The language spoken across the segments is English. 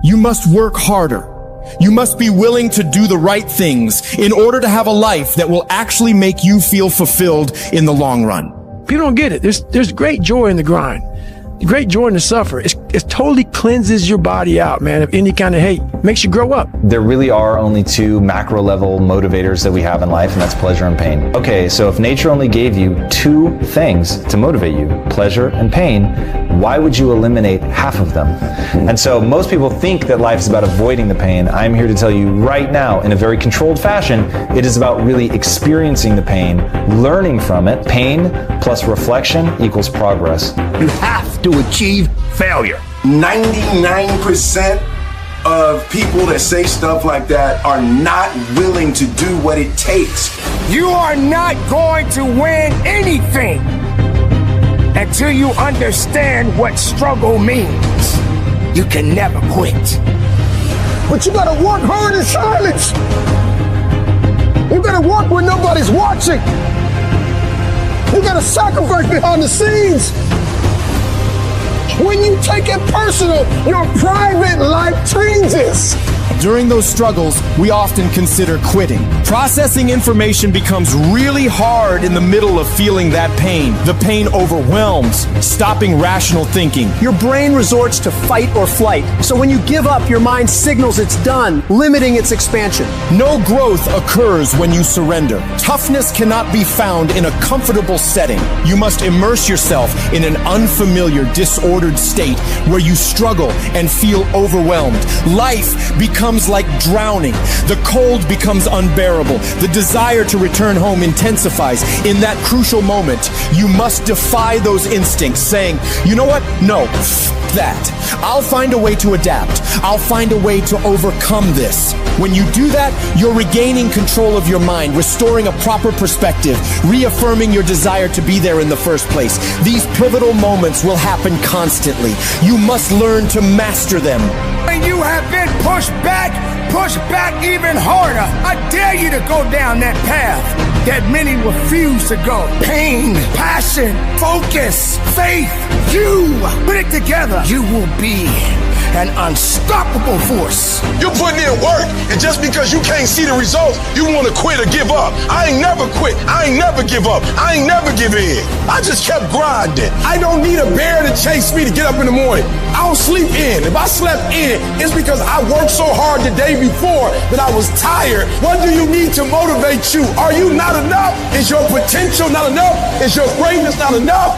You must work harder. You must be willing to do the right things in order to have a life that will actually make you feel fulfilled in the long run. People don't get it. There's great joy in the grind. Great joy in the suffer. It totally cleanses your body out, man, of any kind of hate. Makes you grow up. There really are only two macro level motivators that we have in life, and that's pleasure and pain. Okay, so if nature only gave you two things to motivate you, pleasure and pain, why would you eliminate half of them? And so most people think that life is about avoiding the pain. I'm here to tell you right now, in a very controlled fashion, it is about really experiencing the pain, learning from it. Pain plus reflection equals progress. You have to achieve failure. 99% of people that say stuff like that are not willing to do what it takes. You are not going to win anything until you understand what struggle means. You can never quit. But you gotta work hard in silence. You gotta work when nobody's watching. You gotta sacrifice behind the scenes. When you take it personal, your private life changes. During those struggles, we often consider quitting. Processing information becomes really hard in the middle of feeling that pain. The pain overwhelms, stopping rational thinking. Your brain resorts to fight or flight. So when you give up, your mind signals it's done, limiting its expansion. No growth occurs when you surrender. Toughness cannot be found in a comfortable setting. You must immerse yourself in an unfamiliar, disordered state where you struggle and feel overwhelmed. Life becomes like drowning. The cold becomes unbearable. The desire to return home intensifies. In that crucial moment, you must defy those instincts, saying, you know what? No, that. I'll find a way to adapt. I'll find a way to overcome this. When you do that, you're regaining control of your mind, restoring a proper perspective, reaffirming your desire to be there in the first place. These pivotal moments will happen constantly. You must learn to master them. When you have been pushed back even harder. I dare you to go down that path that many refuse to go. Pain, passion, focus, faith. You put it together. You will be an unstoppable force. You're putting in work, and just because you can't see the results, you want to quit or give up. I ain't never quit. I ain't never give up. I ain't never give in. I just kept grinding. I don't need a bear to chase me to get up in the morning. I don't sleep in. If I slept in, it's because I worked so hard the day before that I was tired. What do you need to motivate you? Are you not enough? Is your potential not enough? Is your greatness not enough?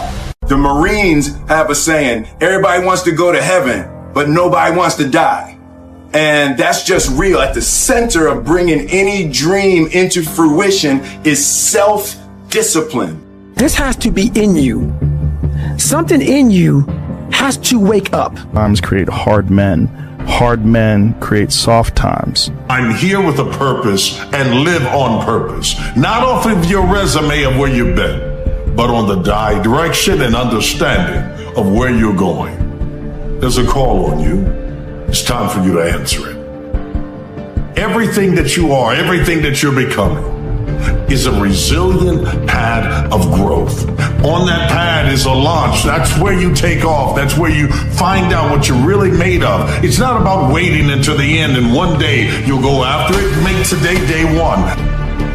The Marines have a saying, everybody wants to go to heaven, but nobody wants to die. And that's just real. At the center of bringing any dream into fruition is self-discipline. This has to be in you. Something in you has to wake up. Times create hard men. Hard men create soft times. I'm here with a purpose and live on purpose. Not off of your resume of where you've been, but on the direction and understanding of where you're going. There's a call on you. It's time for you to answer it. Everything that you are, everything that you're becoming is a resilient pad of growth. On that pad is a launch. That's where you take off. That's where you find out what you're really made of. It's not about waiting until the end and one day you'll go after it. Make today day one.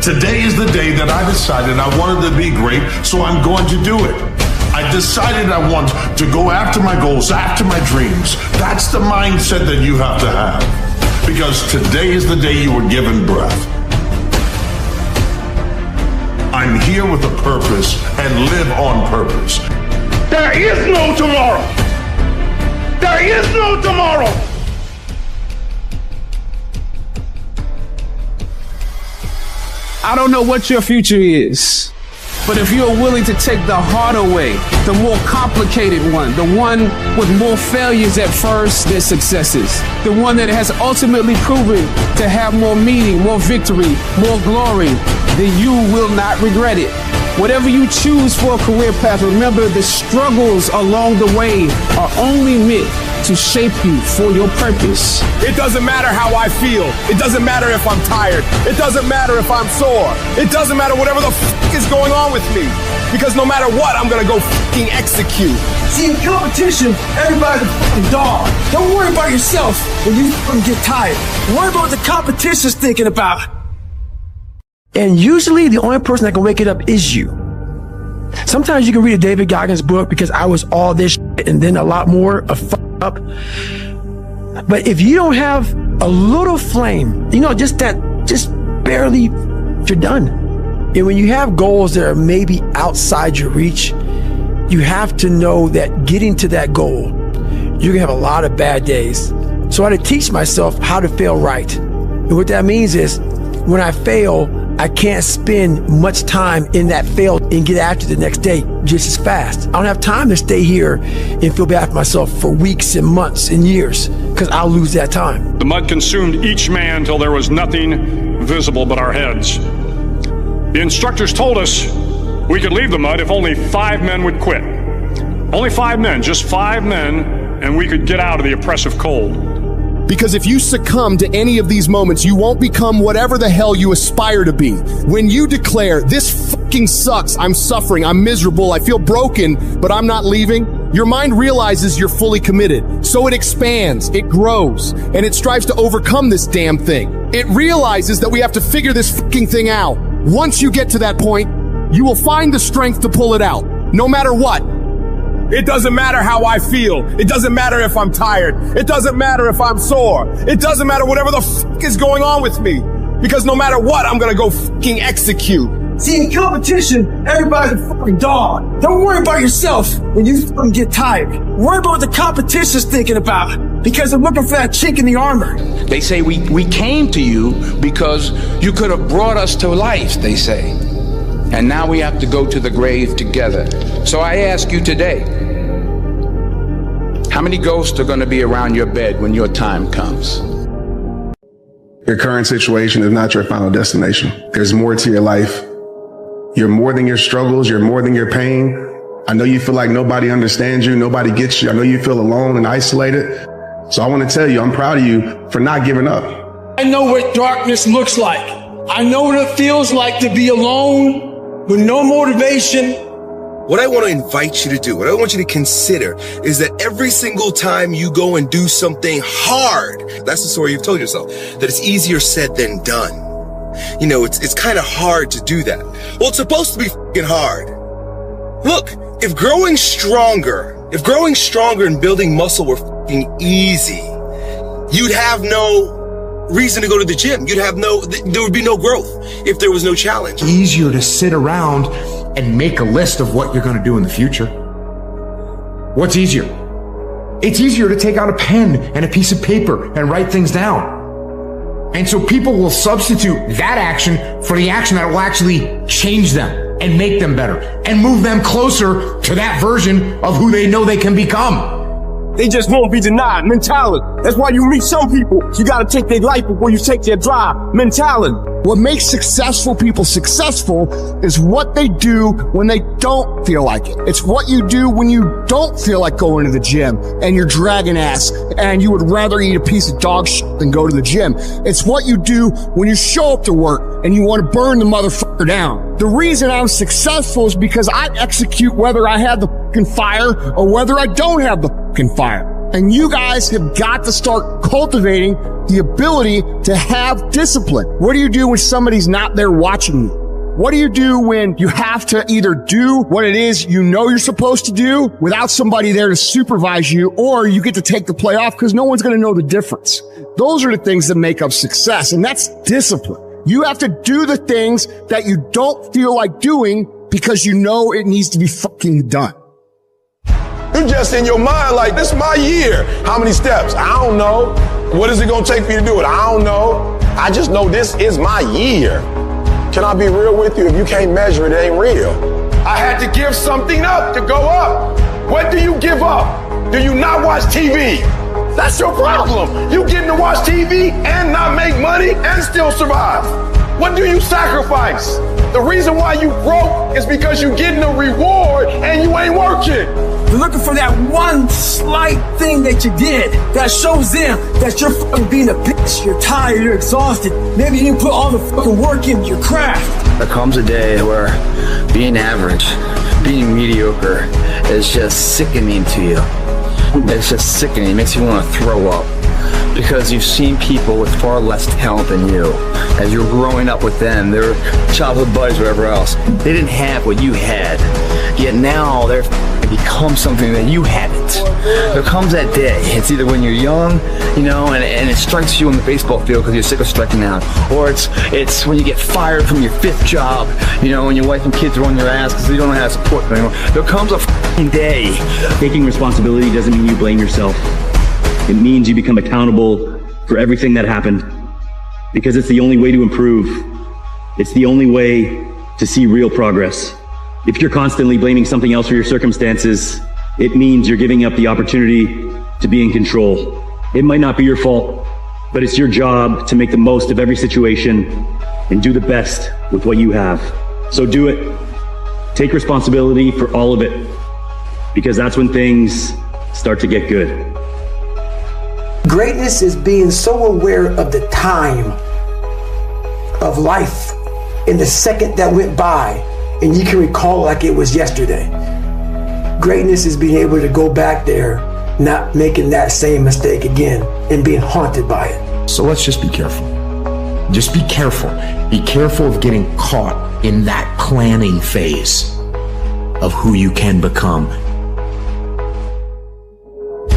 Today is the day that I decided I wanted to be great, so I'm going to do it. I decided I want to go after my goals, after my dreams. That's the mindset that you have to have. Because today is the day you were given breath. I'm here with a purpose and live on purpose. There is no tomorrow. There is no tomorrow. I don't know what your future is, but if you're willing to take the harder way, the more complicated one, the one with more failures at first than successes, the one that has ultimately proven to have more meaning, more victory, more glory, then you will not regret it. Whatever you choose for a career path, remember the struggles along the way are only meant to shape you for your purpose. It doesn't matter how I feel. It doesn't matter if I'm tired. It doesn't matter if I'm sore. It doesn't matter whatever the is going on with me. Because no matter what, I'm gonna go execute. See, in competition, everybody's a fucking dog. Don't worry about yourself when you get tired. Worry about what the competition's thinking about. And usually the only person that can wake it up is you. Sometimes you can read a David Goggins book because I was all this shit and then a lot more of up. But if you don't have a little flame, just barely, you're done. And when you have goals that are maybe outside your reach, you have to know that getting to that goal, you're gonna have a lot of bad days. So I had to teach myself how to fail right. And what that means is when I fail, I can't spend much time in that fail and get after the next day just as fast. I don't have time to stay here and feel bad for myself for weeks and months and years because I'll lose that time. The mud consumed each man till there was nothing visible but our heads. The instructors told us we could leave the mud if only 5 men would quit. Only 5 men, just 5 men, and we could get out of the oppressive cold. Because if you succumb to any of these moments, you won't become whatever the hell you aspire to be. When you declare, this fucking sucks, I'm suffering, I'm miserable, I feel broken, but I'm not leaving, your mind realizes you're fully committed. So it expands, it grows, and it strives to overcome this damn thing. It realizes that we have to figure this fucking thing out. Once you get to that point, you will find the strength to pull it out, no matter what. It doesn't matter how I feel. It doesn't matter if I'm tired. It doesn't matter if I'm sore. It doesn't matter whatever the is going on with me. Because no matter what, I'm gonna go execute. See, in competition, everybody's a fucking dog. Don't worry about yourself when you get tired. Worry about what the competition's thinking about. Because they're looking for that chink in the armor. They say we came to you because you could have brought us to life, they say. And now we have to go to the grave together. So I ask you today, how many ghosts are going to be around your bed when your time comes? Your current situation is not your final destination. There's more to your life. You're more than your struggles. You're more than your pain. I know you feel like nobody understands you. Nobody gets you. I know you feel alone and isolated. So I want to tell you, I'm proud of you for not giving up. I know what darkness looks like. I know what it feels like to be alone with no motivation. What I want to invite you to do, what I want you to consider is that every single time you go and do something hard, that's the story you've told yourself, that it's easier said than done. It's kind of hard to do that. Well, it's supposed to be fucking hard. Look, if growing stronger and building muscle were fucking easy, you'd have no reason to go to the gym. There would be no growth if there was no challenge. Easier to sit around and make a list of what you're going to do in the future. What's easier? It's easier to take out a pen and a piece of paper and write things down. And so people will substitute that action for the action that will actually change them and make them better and move them closer to that version of who they know they can become. They just won't be denied mentality. That's why you meet some people, you gotta take their life before you take their drive mentality. What makes successful people successful is what they do when they don't feel like it. It's what you do when you don't feel like going to the gym and you're dragging ass and you would rather eat a piece of dog shit than go to the gym. It's what you do when you show up to work and you want to burn the motherfucker down. The reason I'm successful is because I execute whether I have the fucking fire or whether I don't have the fucking fire. And you guys have got to start cultivating the ability to have discipline. What do you do when somebody's not there watching you? What do you do when you have to either do what it is you know you're supposed to do without somebody there to supervise you, or you get to take the play off because no one's going to know the difference? Those are the things that make up success, and that's discipline. You have to do the things that you don't feel like doing because you know it needs to be fucking done. You're just in your mind like, this is my year. How many steps? I don't know. What is it going to take for you to do it? I don't know. I just know this is my year. Can I be real with you? If you can't measure it, it ain't real. I had to give something up to go up. What do you give up? Do you not watch TV? That's your problem. You getting to watch TV and not make money and still survive. What do you sacrifice? The reason why you broke is because you're getting a reward and you ain't working. You're looking for that one slight thing that you did that shows them that you're fucking being a bitch. You're tired, you're exhausted. Maybe you didn't put all the fucking work into your craft. There comes a day where being average, being mediocre is just sickening to you. It's just sickening. It makes you want to throw up. Because you've seen people with far less talent than you. As you're growing up with them, their childhood buddies, whatever else, they didn't have what you had. Yet now they've become something that you haven't. There comes that day. It's either when you're young, and it strikes you on the baseball field because you're sick of striking out, or it's when you get fired from your 5th job, when your wife and kids are on your ass because you don't know how to support them anymore. There comes a f***ing day. Taking responsibility doesn't mean you blame yourself. It means you become accountable for everything that happened, because it's the only way to improve. It's the only way to see real progress. If you're constantly blaming something else for your circumstances, it means you're giving up the opportunity to be in control. It might not be your fault, but it's your job to make the most of every situation and do the best with what you have. So do it. Take responsibility for all of it, because that's when things start to get good. Greatness is being so aware of the time of life in the second that went by, and you can recall like it was yesterday. Greatness is being able to go back there, not making that same mistake again, and being haunted by it. So let's just be careful. Just be careful. Be careful of getting caught in that planning phase of who you can become.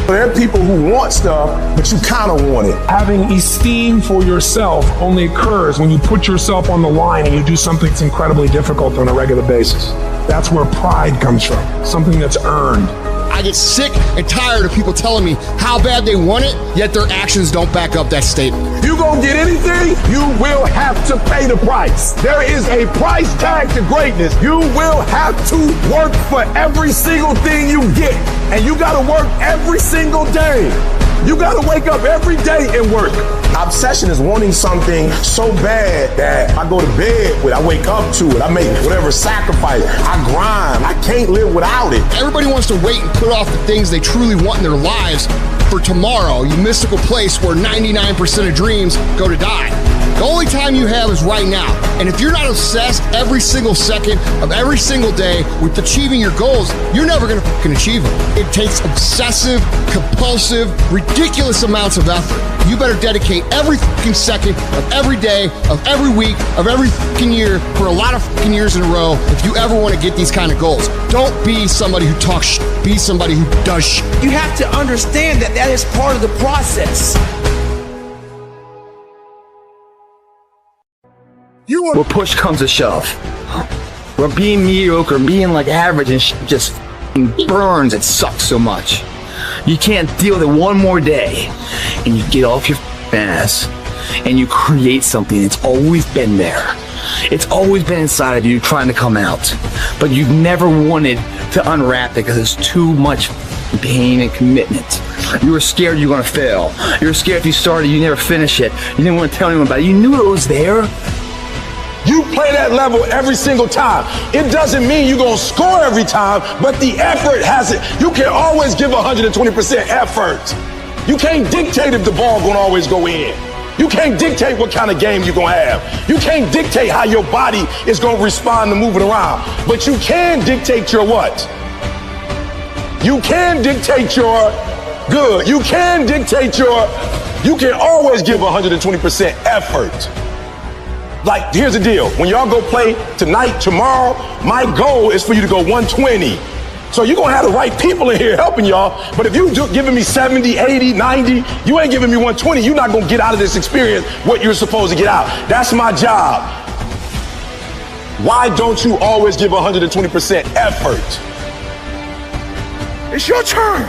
There are people who want stuff, but you kind of want it. Having esteem for yourself only occurs when you put yourself on the line and you do something that's incredibly difficult on a regular basis. That's where pride comes from, something that's earned. I get sick and tired of people telling me how bad they want it, yet their actions don't back up that statement. You gonna get anything, you will have to pay the price. There is a price tag to greatness. You will have to work for every single thing you get. And you gotta work every single day. You gotta wake up every day and work. Obsession is wanting something so bad that I go to bed with, I wake up to it, I make whatever sacrifice, I grind, I can't live without it. Everybody wants to wait and put off the things they truly want in their lives for tomorrow, you mystical place where 99% of dreams go to die. The only time you have is right now. And if you're not obsessed every single second of every single day with achieving your goals, you're never gonna fucking achieve them. It takes obsessive, compulsive, ridiculous amounts of effort. You better dedicate every fucking second of every day, of every week, of every fucking year for a lot of fucking years in a row if you ever want to get these kind of goals. Don't be somebody who talks shit. Be somebody who does shit. You have to understand that that is part of the process. Where push comes to shove, where being mediocre, being like average and just burns, it sucks so much. You can't deal with it one more day, and you get off your ass and you create something that's always been there. It's always been inside of you trying to come out, but you've never wanted to unwrap it because it's too much pain and commitment. You were scared you were going to fail. You were scared if you started, you never finish it. You didn't want to tell anyone about it. You knew it was there. You play that level every single time. It doesn't mean you're going to score every time, but the effort has it. You can always give 120% effort. You can't dictate if the ball going to always go in. You can't dictate what kind of game you're going to have. You can't dictate how your body is going to respond to moving around. But you can dictate your what? You can dictate your good. You can dictate your, you can always give 120% effort. Like, here's the deal. When y'all go play tonight, tomorrow, my goal is for you to go 120. So you're going to have the right people in here helping y'all. But if you're giving me 70, 80, 90, you ain't giving me 120. You're not going to get out of this experience what you're supposed to get out. That's my job. Why don't you always give 120% effort? It's your turn.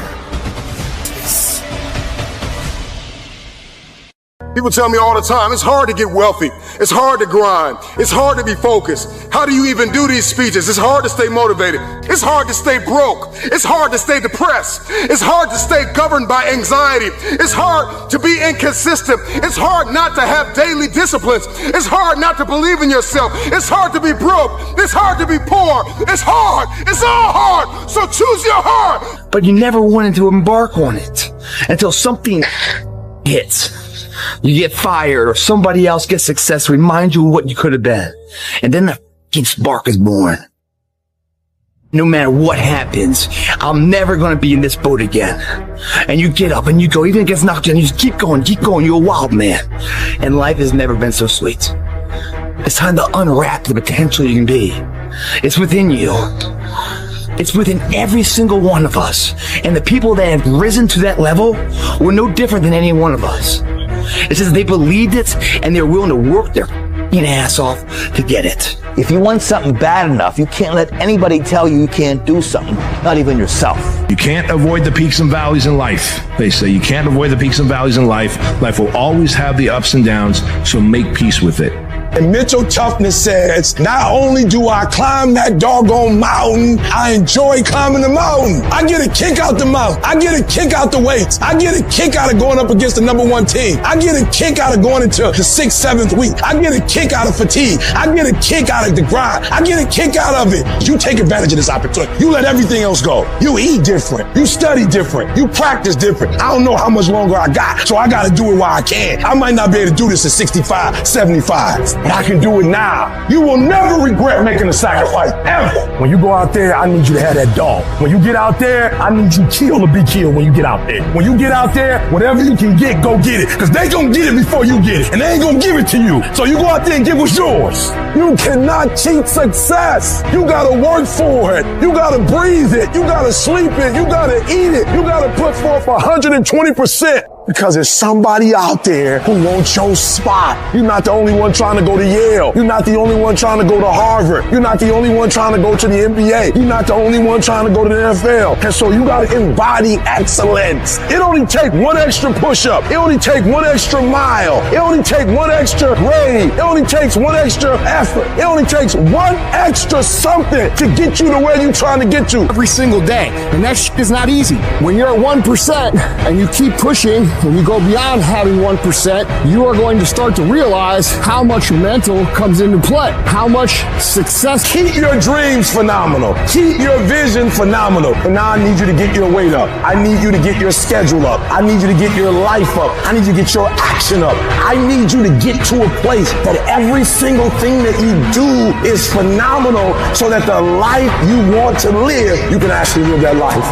People tell me all the time, it's hard to get wealthy. It's hard to grind. It's hard to be focused. How do you even do these speeches? It's hard to stay motivated. It's hard to stay broke. It's hard to stay depressed. It's hard to stay governed by anxiety. It's hard to be inconsistent. It's hard not to have daily disciplines. It's hard not to believe in yourself. It's hard to be broke. It's hard to be poor. It's hard. It's all hard. So choose your heart. But you never wanted to embark on it until something hits. You get fired or somebody else gets success, remind you of what you could have been. And then the fucking spark is born. No matter what happens, I'm never going to be in this boat again. And you get up and you go, even if it gets knocked down, you just keep going. You're a wild man. And life has never been so sweet. It's time to unwrap the potential you can be. It's within you. It's within every single one of us. And the people that have risen to that level were no different than any one of us. It's just they believed it and they're willing to work their ass off to get it. If you want something bad enough, you can't let anybody tell you you can't do something, not even yourself. You can't avoid the peaks and valleys in life. They say you can't avoid the peaks and valleys in life. Life will always have the ups and downs, so make peace with it. And mental toughness says, not only do I climb that doggone mountain, I enjoy climbing the mountain. I get a kick out the mountain. I get a kick out the weights. I get a kick out of going up against the number one team. I get a kick out of going into the 6th, 7th week. I get a kick out of fatigue. I get a kick out of the grind. I get a kick out of it. You take advantage of this opportunity. You let everything else go. You eat different. You study different. You practice different. I don't know how much longer I got, so I got to do it while I can. I might not be able to do this at 65, 75. But I can do it now. You will never regret making a sacrifice, ever. When you go out there, I need you to have that dog. When you get out there, I need you kill or be killed when you get out there. When you get out there, whatever you can get, go get it. Because they gonna get it before you get it. And they ain't gonna give it to you. So you go out there and get what's yours. You cannot cheat success. You gotta work for it. You gotta breathe it. You gotta sleep it. You gotta eat it. You gotta put forth 120%. Because there's somebody out there who wants your spot. You're not the only one trying to go to Yale. You're not the only one trying to go to Harvard. You're not the only one trying to go to the NBA. You're not the only one trying to go to the NFL. And so you got to embody excellence. It only takes one extra push-up. It only takes one extra mile. It only takes one extra grade. It only takes one extra effort. It only takes one extra something to get you to where you're trying to get to. Every single day. And that shit is not easy. When you're at 1% and you keep pushing, when you go beyond having 1%, you are going to start to realize how much mental comes into play, how much success. Keep your dreams phenomenal. Keep your vision phenomenal. But now I need you to get your weight up. I need you to get your schedule up. I need you to get your life up. I need you to get your action up. I need you to get to a place that every single thing that you do is phenomenal so that the life you want to live, you can actually live that life.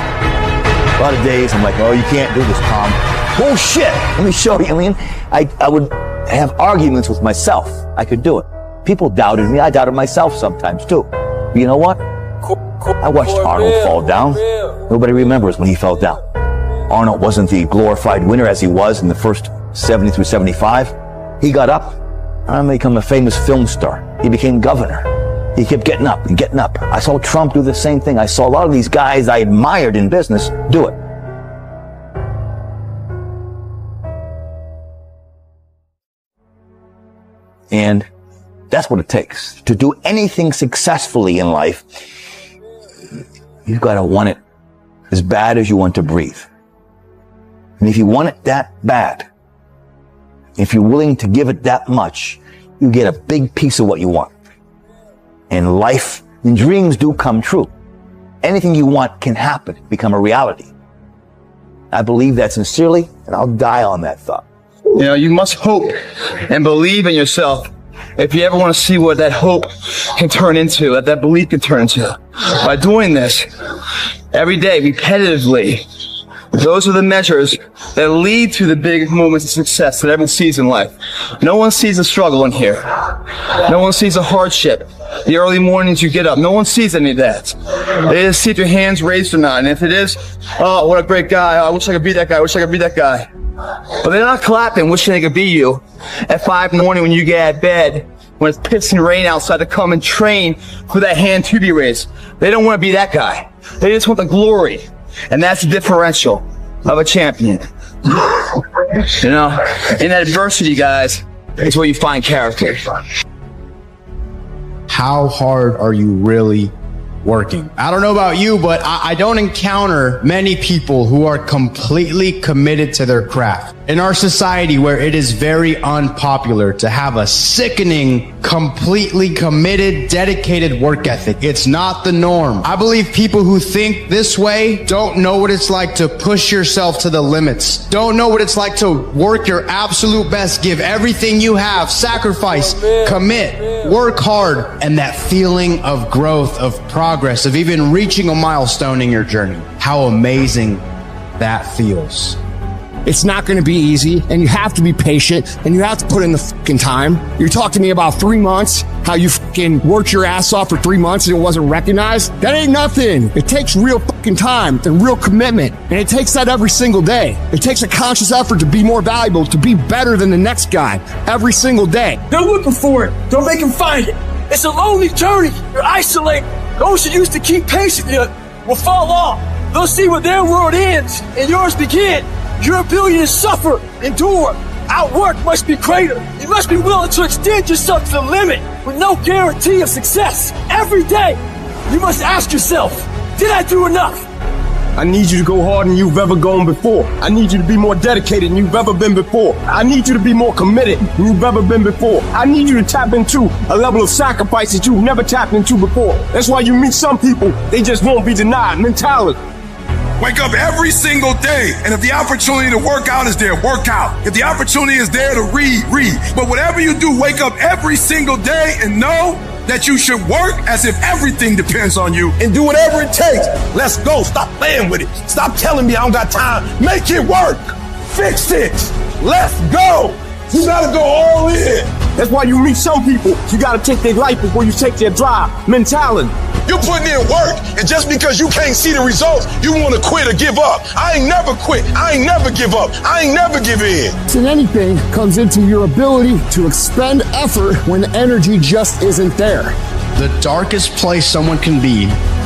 A lot of days I'm like, oh, you can't do this, Tom. Bullshit! Let me show you. I mean, I would have arguments with myself. I could do it. People doubted me. I doubted myself sometimes too. But you know what? I watched Arnold fall down. Nobody remembers when he fell down. Arnold wasn't the glorified winner as he was in the first 70 through 75. He got up and became a famous film star. He became governor. He kept getting up and getting up. I saw Trump do the same thing. I saw a lot of these guys I admired in business do it. And that's what it takes. To do anything successfully in life, you've got to want it as bad as you want to breathe. And if you want it that bad, if you're willing to give it that much, you get a big piece of what you want. And life and dreams do come true. Anything you want can happen, become a reality. I believe that sincerely, and I'll die on that thought. You know, you must hope and believe in yourself if you ever want to see what that hope can turn into, what that belief can turn into. By doing this every day, repetitively, those are the measures that lead to the big moments of success that everyone sees in life. No one sees the struggle in here. No one sees the hardship, the early mornings you get up. No one sees any of that. They just see if your hands raised or not. And if it is, oh, what a great guy. Oh, I wish I could be that guy. I wish I could be that guy. But they're not clapping, wishing they could be you at 5 in the morning when you get out of bed, when it's pissing rain outside, to come and train for that hand to be raised. They don't want to be that guy. They just want the glory. And that's the differential of a champion. You know, in adversity, guys, it's where you find character. How hard are you really working? I don't know about you, but I don't encounter many people who are completely committed to their craft. In our society where it is very unpopular to have a sickening, completely committed, dedicated work ethic, it's not the norm. I believe people who think this way don't know what it's like to push yourself to the limits, don't know what it's like to work your absolute best, give everything you have, sacrifice, commit, work hard, and that feeling of growth, of progress, of even reaching a milestone in your journey. How amazing that feels. It's not going to be easy, and you have to be patient, and you have to put in the fucking time. You talked to me about 3 months, how you fucking worked your ass off for 3 months and it wasn't recognized. That ain't nothing. It takes real fucking time and real commitment, and it takes that every single day. It takes a conscious effort to be more valuable, to be better than the next guy every single day. They're looking for it. Don't make them find it. It's a lonely journey. You're isolated. Those who used to keep pace with you will fall off. They'll see where their world ends and yours begin. Your ability to suffer, endure, outwork must be greater. You must be willing to extend yourself to the limit with no guarantee of success. Every day, you must ask yourself, did I do enough? I need you to go harder than you've ever gone before. I need you to be more dedicated than you've ever been before. I need you to be more committed than you've ever been before. I need you to tap into a level of sacrifice that you've never tapped into before. That's why you meet some people, they just won't be denied mentality. Wake up every single day, and if the opportunity to work out is there, work out. If the opportunity is there to read, read. But whatever you do, wake up every single day and know that you should work as if everything depends on you. And do whatever it takes. Let's go. Stop playing with it. Stop telling me I don't got time. Make it work. Fix it. Let's go. You gotta go all in. That's why you meet some people. You gotta take their life before you take their drive mentality. You're putting in work, and just because you can't see the results, you want to quit or give up. I ain't never quit. I ain't never give up. I ain't never give in. And anything comes into your ability to expend effort when the energy just isn't there. The darkest place someone can be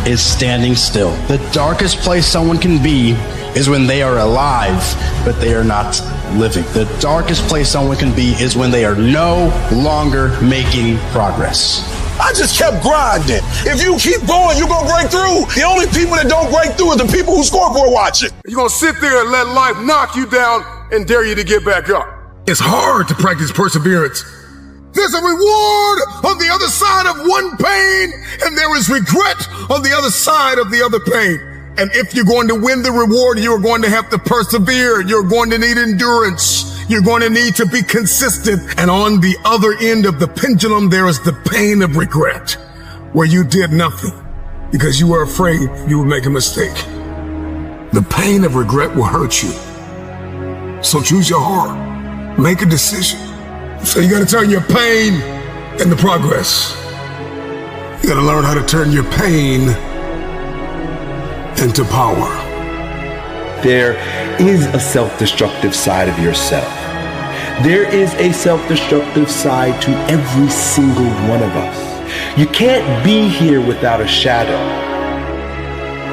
is standing still. The darkest place someone can be is when they are alive, but they are not living. The darkest place someone can be is when they are no longer making progress. I just kept grinding. If you keep going, you're going to break through. The only people that don't break through are the people who scoreboard watch it. You're going to sit there and let life knock you down and dare you to get back up. It's hard to practice perseverance. There's a reward on the other side of one pain, and there is regret on the other side of the other pain. And if you're going to win the reward, you're going to have to persevere. You're going to need endurance. You're going to need to be consistent. And on the other end of the pendulum, there is the pain of regret, where you did nothing because you were afraid you would make a mistake. The pain of regret will hurt you. So choose your heart. Make a decision. So you got to turn your pain into progress. You got to learn how to turn your pain into power. There is a self-destructive side of yourself. There is a self-destructive side to every single one of us. You can't be here without a shadow.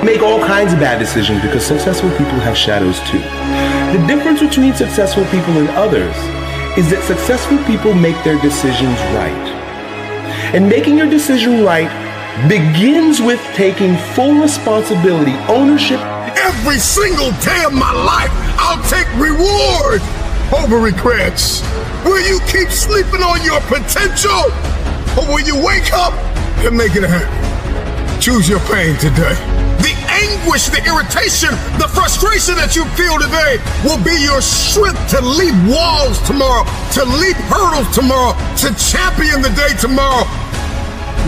Make all kinds of bad decisions because successful people have shadows too. The difference between successful people and others is that successful people make their decisions right. And making your decision right begins with taking full responsibility, ownership. Every single day of my life, I'll take reward over regrets. Will you keep sleeping on your potential, or will you wake up and make it happen? Choose your pain today. The anguish, the irritation, the frustration that you feel today will be your strength to leap walls tomorrow, to leap hurdles tomorrow, to champion the day tomorrow.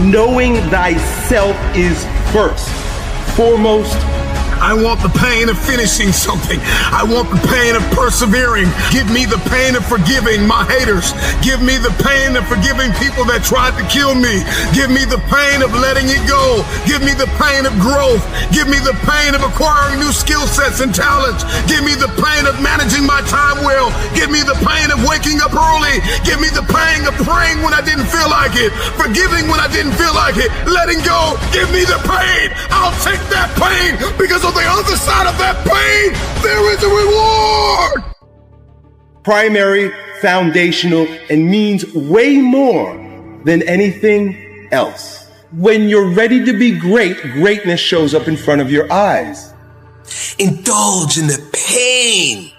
Knowing thyself is first, foremost. I want the pain of finishing something. I want the pain of persevering. Give me the pain of forgiving my haters. Give me the pain of forgiving people that tried to kill me. Give me the pain of letting it go. Give me the pain of growth. Give me the pain of acquiring new skill sets and talents. Give me the pain of managing my time well. Give me the pain of waking up early. Give me the pain of praying when I didn't feel like it. Forgiving when I didn't feel like it. Letting go. Give me the pain. I'll take that pain because on the other side of that pain, there is a reward. Primary, foundational, and means way more than anything else. When you're ready to be great, greatness shows up in front of your eyes. Indulge in the pain.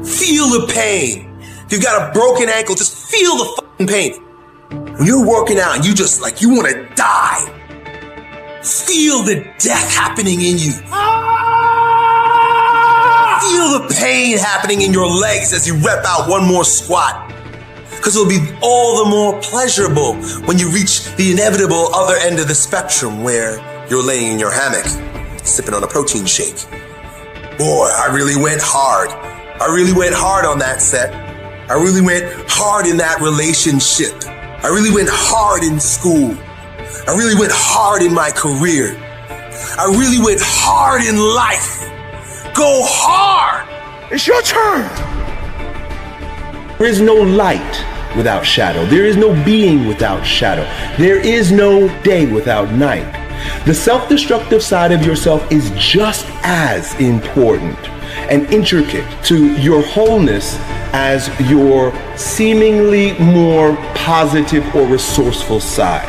Feel the pain. If you've got a broken ankle, just feel the fucking pain. When you're working out and you just like, you want to die, feel the death happening in you. Feel the pain happening in your legs as you rep out one more squat. Because it'll be all the more pleasurable when you reach the inevitable other end of the spectrum where you're laying in your hammock, sipping on a protein shake. Boy, I really went hard. I really went hard on that set. I really went hard in that relationship. I really went hard in school. I really went hard in my career. I really went hard in life. Go hard. It's your turn. There is no light without shadow. There is no being without shadow. There is no day without night. The self-destructive side of yourself is just as important and intricate to your wholeness as your seemingly more positive or resourceful side.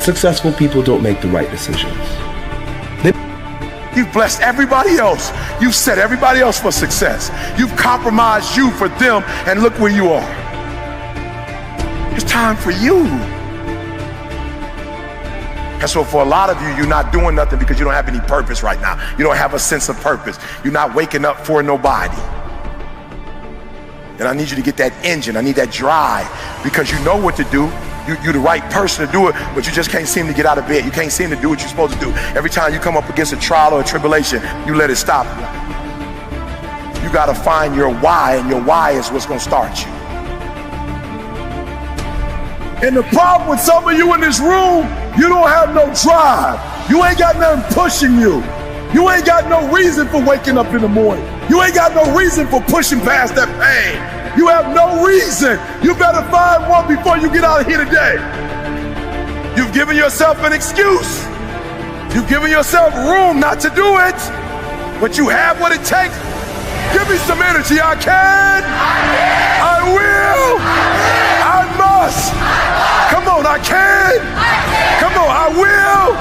Successful people don't make the right decisions. You've blessed everybody else. You've set everybody else for success. You've compromised you for them, and look where you are. It's time for you. And so for a lot of you, you're not doing nothing because you don't have any purpose right now. You don't have a sense of purpose. You're not waking up for nobody. And I need you to get that engine. I need that drive because you know what to do. You're the right person to do it, but you just can't seem to get out of bed. You can't seem to do what you're supposed to do. Every time you come up against a trial or a tribulation, you let it stop you. You got to find your why, and your why is what's going to start you. And the problem with some of you in this room, you don't have no drive. You ain't got nothing pushing you. You ain't got no reason for waking up in the morning. You ain't got no reason for pushing past that pain. You have no reason. You better find one before you get out of here today. You've given yourself an excuse. You've given yourself room not to do it, but you have what it takes. Give me some energy. I can. I will. I must. Come on, I can. Come on, I will.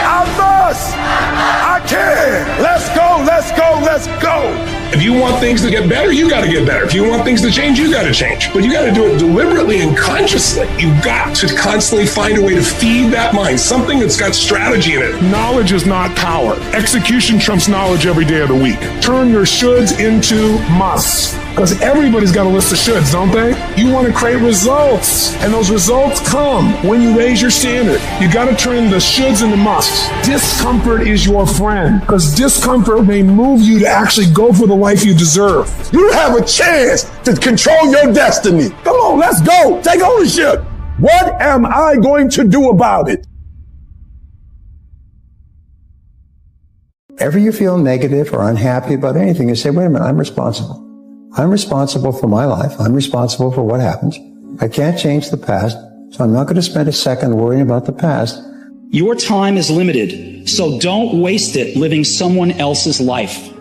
I must. I can. Let's go, let's go, let's go. If you want things to get better, you got to get better. If you want things to change, you got to change. But you got to do it deliberately and consciously. You got to constantly find a way to feed that mind, something that's got strategy in it. Knowledge is not power. Execution trumps knowledge every day of the week. Turn your shoulds into musts. Because everybody's got a list of shoulds, don't they? You want to create results. And those results come when you raise your standard. You got to turn the shoulds into musts. Discomfort is your friend. Because discomfort may move you to actually go for the life you deserve. You have a chance to control your destiny. Come on, let's go. Take ownership. What am I going to do about it? Ever you feel negative or unhappy about anything, you say, wait a minute, I'm responsible. I'm responsible for my life. I'm responsible for what happens. I can't change the past, so I'm not going to spend a second worrying about the past. Your time is limited, so don't waste it living someone else's life.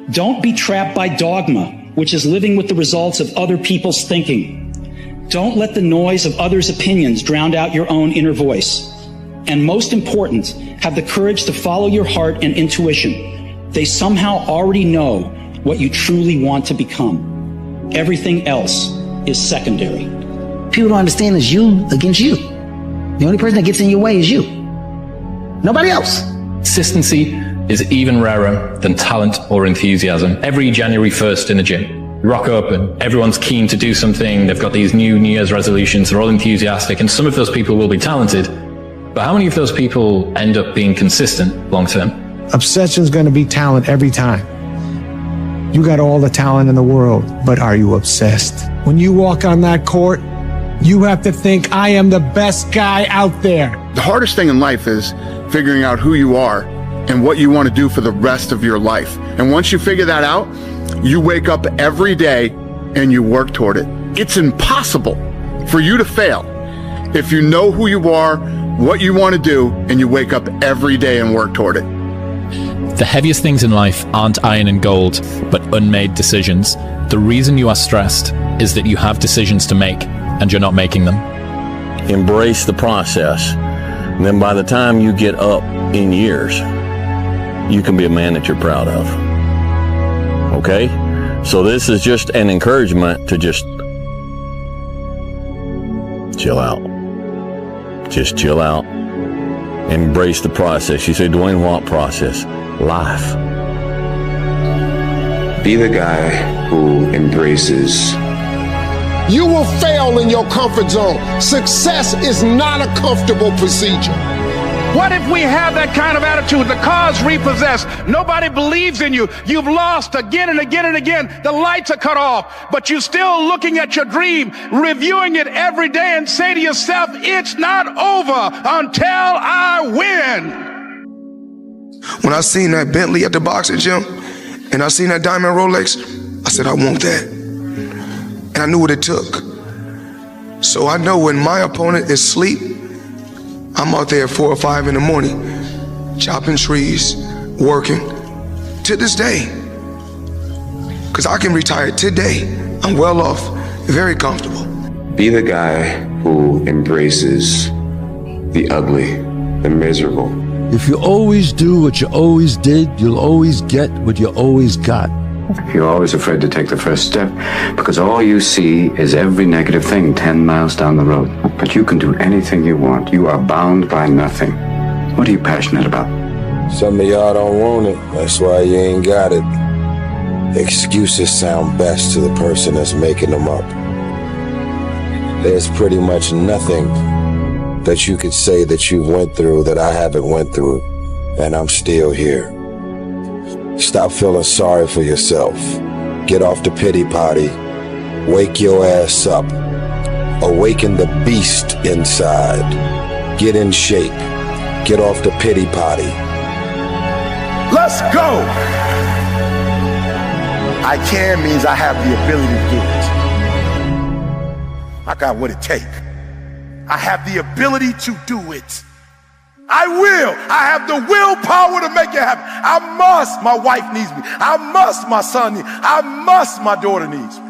Don't be trapped by dogma, which is living with the results of other people's thinking. Don't let the noise of others' opinions drown out your own inner voice. And most important, have the courage to follow your heart and intuition. They somehow already know what you truly want to become. Everything else is secondary. People don't understand it's you against you. The only person that gets in your way is you. Nobody else. Consistency is even rarer than talent or enthusiasm. Every January 1st in the gym, you rock up and everyone's keen to do something. They've got these New Year's resolutions. They're all enthusiastic, and some of those people will be talented. But how many of those people end up being consistent long term? Obsession's going to be talent every time. You got all the talent in the world, but are you obsessed? When you walk on that court, you have to think, I am the best guy out there. The hardest thing in life is figuring out who you are and what you want to do for the rest of your life. And once you figure that out, you wake up every day and you work toward it. It's impossible for you to fail if you know who you are, what you want to do and you wake up every day and work toward it. The heaviest things in life aren't iron and gold, but unmade decisions. The reason you are stressed is that you have decisions to make and you're not making them. Embrace the process. And then by the time you get up in years, you can be a man that you're proud of. Okay? So this is just an encouragement to just chill out. Just chill out. Embrace the process. You say, Dwayne, what process? Life. Be the guy who embraces. You will fail in your comfort zone. Success is not a comfortable procedure. What if we have that kind of attitude? The car's repossessed. Nobody believes in you. You've lost again and again and again. The lights are cut off, but you're still looking at your dream, reviewing it every day and say to yourself, it's not over until I win. When I seen that Bentley at the boxing gym and I seen that diamond Rolex, I said, I want that. And I knew what it took. So I know when my opponent is asleep, I'm out there at 4 or 5 in the morning, chopping trees, working, to this day. Because I can retire today. I'm well off, very comfortable. Be the guy who embraces the ugly, the miserable. If you always do what you always did, you'll always get what you always got. You're always afraid to take the first step because all you see is every negative thing 10 miles down the road. But you can do anything you want. You are bound by nothing. What are you passionate about? Some of y'all don't want it. That's why you ain't got it. Excuses sound best to the person that's making them up. There's pretty much nothing that you could say that you went through that I haven't went through, and I'm still here. Stop feeling sorry for yourself. Get off the pity potty. Wake your ass up. Awaken the beast inside. Get in shape. Get off the pity potty. Let's go! I can means I have the ability to do it. I got what it takes. I have the ability to do it. I will. I have the willpower to make it happen. I must. My wife needs me. I must. My son needs me. I must. My daughter needs me.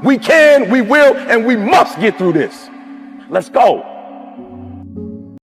We can, we will, and we must get through this. Let's go.